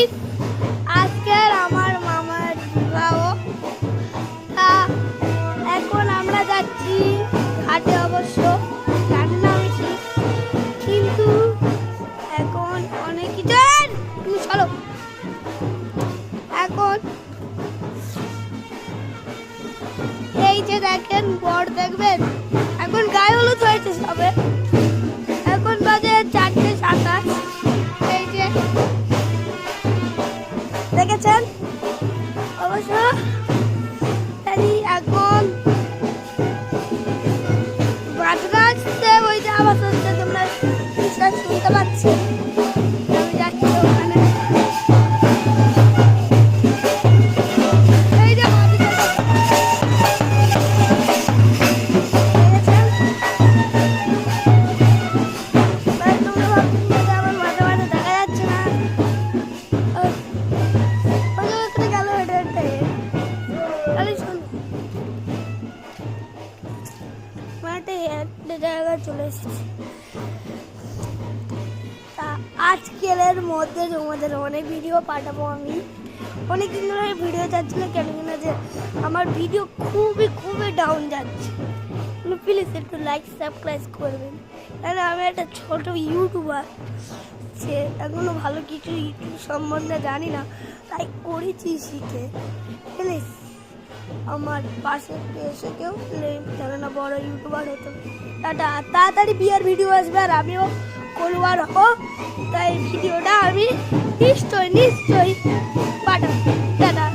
Please আজকের আমার মামার বিবাহ। এখন আমরা যাচ্ছি ঘাটে, অবশ্য জানি না আমি ঠিক, কিন্তু এখন অনেক কিছু চলো। এখন এই যে দেখেন বর দেখবেন, এখন গায়ে হলুদ হয়েছে সবে, এখন বাজে 4:27। এই যে দেখেছেন অবশ্য এখন বাজনা আসছে, ওই যে আওয়াজ হচ্ছে, তোমরা নিশ্চয় শুনতে পাচ্ছি। আমি যাচ্ছি ওখানে। এই যে জায়গায় চলে এসেছি। তা আজকের মধ্যে তোমাদের অনেক ভিডিও পাঠাবো। আমি অনেকদিন ধরে ভিডিও যাচ্ছি না, কেন কিনা যে আমার ভিডিও খুবই ডাউন যাচ্ছে। প্লিজ একটু লাইক সাবস্ক্রাইব করবেন, কারণ আমি একটা ছোট ইউটিউবার, সে এখনো ভালো কিছু ইউটিউব সম্বন্ধে জানি না, তাই করেছি শিখে। প্লিজ আমার পাশে এসে কেউ কেননা বড় ইউটিউবার হতো। টাটা, তাড়াতাড়ি বিয়ের ভিডিও আসবে আর আমিও ফলোয়ার হবো, তাই ভিডিওটা আমি নিশ্চয়ই পাঠাবো। টাটা।